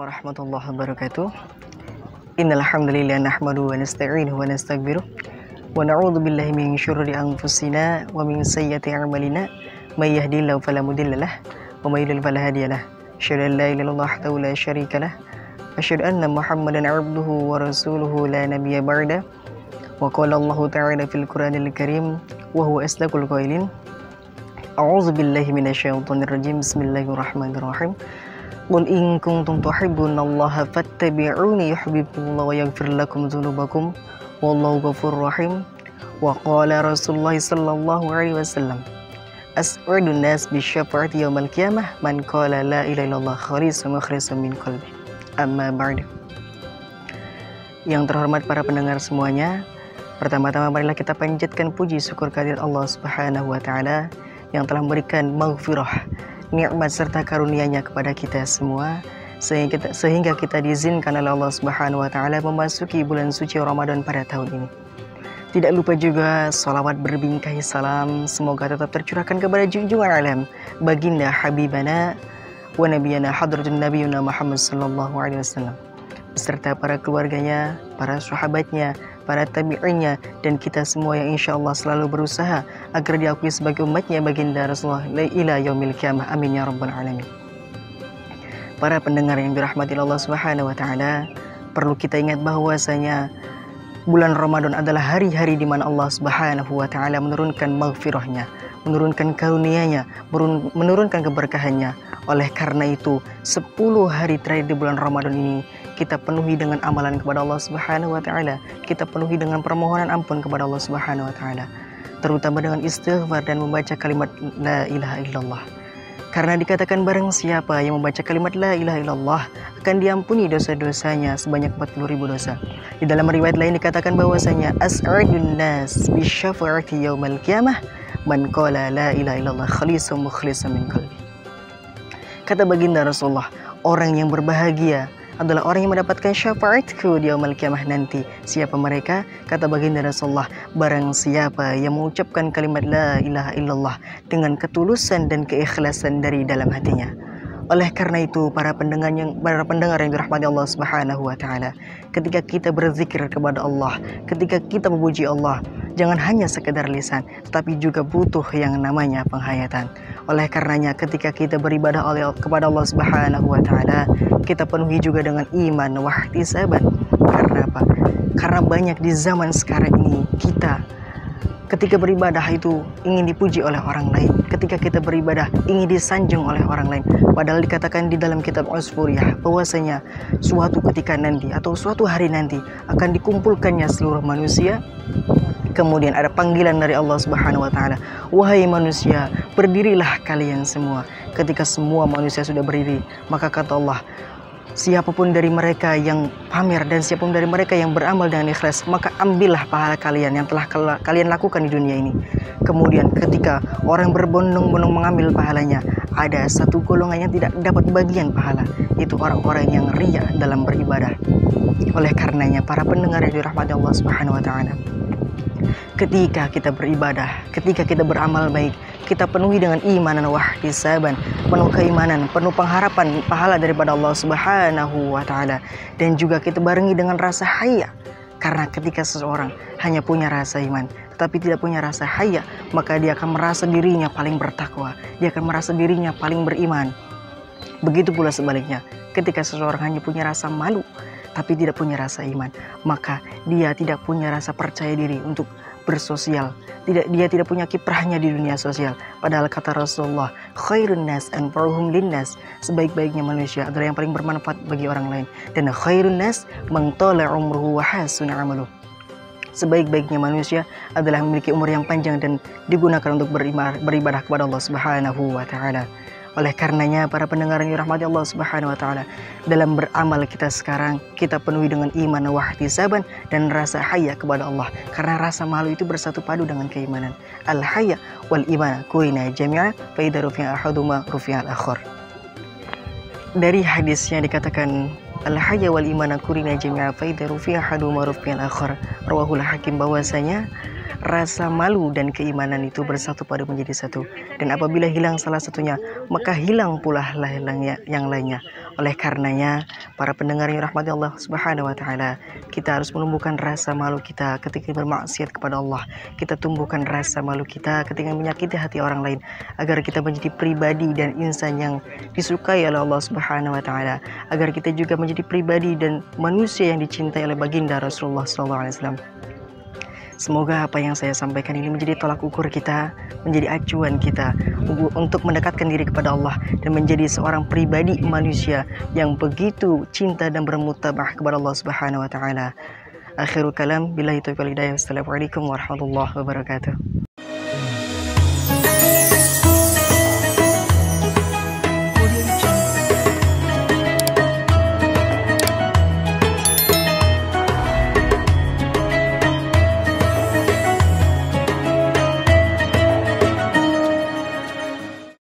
warahmatullahi wabarakatuh. Innal hamdalillah nahmaduhu wa nasta'inuhu wa nastaghfiruh wa na'udzu billahi min syururi anfusina wa min sayyiati a'malina may yahdihillahu fala mudhillalah wa may yudlil fala hadiyalah. Asyhadu an la ilaha illallah wahdahu la syarikalah wa asyhadu anna Muhammadan 'abduhu wa rasuluhu la nabiyya ba'da. Wa qala Allah ta'ala fil Qur'anil Karim wa huwa asdaqul qailin. A'udzu billahi minasyaitonir rajim. Bismillahirrahmanirrahim. Qul in kuntum tuhibbunallaha fattabi'uni yuhibbukumullahu wa yaghfir lakum dzunubakum wallahu ghafurur rahim. Wa qala Rasulullah sallallahu alaihi wasallam, as'adun nas bi syafaati yaumil qiyamah man qala la ilaha illallah khalisan mukhlishan min qalbi. Amma ba'du. Yang terhormat para pendengar semuanya, pertama-tama marilah kita panjatkan puji syukur kehadirat Allah Subhanahu wa taala yang telah memberikan maghfirah, nikmat serta karunia-Nya kepada kita semua sehingga kita diizinkan oleh Allah Subhanahu wa taala memasuki bulan suci Ramadan pada tahun ini. Tidak lupa juga salawat berbingkai salam semoga tetap tercurahkan kepada junjungan alam baginda habibana wa nabiyana hadratun nabiyuna Muhammad sallallahu alaihi wasallam beserta para keluarganya, para sahabatnya, para tabi'innya, dan kita semua yang insya Allah selalu berusaha agar diakui sebagai umatnya baginda Rasulullah ila yaumil qiyamah. Amin ya rabbal alamin. Para pendengar yang dirahmati Allah Subhanahu wa taala, perlu kita ingat bahwasanya bulan Ramadan adalah hari-hari di mana Allah Subhanahu wa taala menurunkan maghfirahnya, menurunkan karunia-Nya, menurunkan keberkahannya. Oleh karena itu, 10 hari terakhir di bulan Ramadan ini kita penuhi dengan amalan kepada Allah Subhanahu wa taala. Kita penuhi dengan permohonan ampun kepada Allah Subhanahu wa taala, terutama dengan istighfar dan membaca kalimat la ilaha illallah. Karena dikatakan barang siapa yang membaca kalimat la ilaha illallah akan diampuni dosa-dosanya sebanyak 40.000 dosa. Di dalam riwayat lain dikatakan bahwasanya as'adun nas bi syafaati yaumil qiyamah man qala la ilaha illallah khalisan mukhlishan min qalbi. Kata baginda Rasulullah, orang yang berbahagia adalah orang yang mendapatkan syafaatku di yaumil qiyamah nanti. Siapa mereka? Kata baginda Rasulullah, barang siapa yang mengucapkan kalimat la ilaha illallah dengan ketulusan dan keikhlasan dari dalam hatinya. Oleh karena itu, para pendengar yang dirahmati Allah Subhanahu wa taala, ketika kita berzikir kepada Allah, ketika kita memuji Allah, jangan hanya sekedar lisan, tetapi juga butuh yang namanya penghayatan. Oleh karenanya, ketika kita beribadah kepada Allah Subhanahu wa taala, kita penuhi juga dengan iman wa ihtisaban. Karena apa? Karena banyak di zaman sekarang ini kita ketika beribadah itu ingin dipuji oleh orang lain. Ketika kita beribadah ingin disanjung oleh orang lain. Padahal dikatakan di dalam kitab Usfuriyah bahwasanya suatu ketika nanti atau suatu hari nanti akan dikumpulkannya seluruh manusia. Kemudian ada panggilan dari Allah Subhanahu wa taala, wahai manusia, berdirilah kalian semua. Ketika semua manusia sudah berdiri, maka kata Allah, siapapun dari mereka yang pamer dan siapapun dari mereka yang beramal dengan ikhlas, maka ambillah pahala kalian yang telah kalian lakukan di dunia ini. Kemudian ketika orang berbondong-bondong mengambil pahalanya, ada satu golongan yang tidak dapat bagian pahala, itu orang-orang yang riya dalam beribadah. Oleh karenanya, para pendengar yang dirahmati Allah Subhanahu wa taala, ketika kita beribadah, ketika kita beramal baik, kita penuhi dengan iman dan ihtisaban, penuh keimanan, penuh pengharapan pahala daripada Allah Subhanahu wa taala, dan juga kita barengi dengan rasa haya. Karena ketika seseorang hanya punya rasa iman tetapi tidak punya rasa haya, maka dia akan merasa dirinya paling bertakwa, dia akan merasa dirinya paling beriman. Begitu pula sebaliknya, ketika seseorang hanya punya rasa malu tapi tidak punya rasa iman, maka dia tidak punya rasa percaya diri untuk bersosial. Dia tidak punya kiprahnya di dunia sosial. Padahal kata Rasulullah, khairun nas anfa'uhum linnas, sebaik-baiknya manusia adalah yang paling bermanfaat bagi orang lain. Dan khairun nas man tala umruhu wa hasuna amaluh, sebaik-baiknya manusia adalah memiliki umur yang panjang dan digunakan untuk beribadah kepada Allah Subhanahu wa taala. Oleh karenanya, para pendengar yang dirahmati Allah Subhanahu wa taala, dalam beramal kita sekarang kita penuhi dengan iman wa ihtisaban dan rasa haya kepada Allah. Karena rasa malu itu bersatu padu dengan keimanan. Al haya wal iman kurina jami'a fa idza rufi'a ahaduma rufi'a al-akhar. Dari hadisnya dikatakan al haya wal iman kurina jami'a fa idza rufi'a ahaduma rufi'a al-akhar. Rawahul Hakim, bahwasanya rasa malu dan keimanan itu bersatu padu menjadi satu, dan apabila hilang salah satunya maka hilang pula yang lainnya. Oleh karenanya, para pendengar yang rahmati Allah Subhanahu wa taala, kita harus menumbuhkan rasa malu kita ketika bermaksiat kepada Allah. Kita tumbuhkan rasa malu kita ketika menyakiti hati orang lain, agar kita menjadi pribadi dan insan yang disukai oleh Allah Subhanahu wa taala, agar kita juga menjadi pribadi dan manusia yang dicintai oleh baginda Rasulullah SAW. Semoga apa yang saya sampaikan ini menjadi tolak ukur kita, menjadi acuan kita untuk mendekatkan diri kepada Allah dan menjadi seorang pribadi manusia yang begitu cinta dan bermutabah kepada Allah Subhanahu wa taala. Akhirul kalam, billahi taufiq wal hidayah. Wassalamualaikum warahmatullahi wabarakatuh.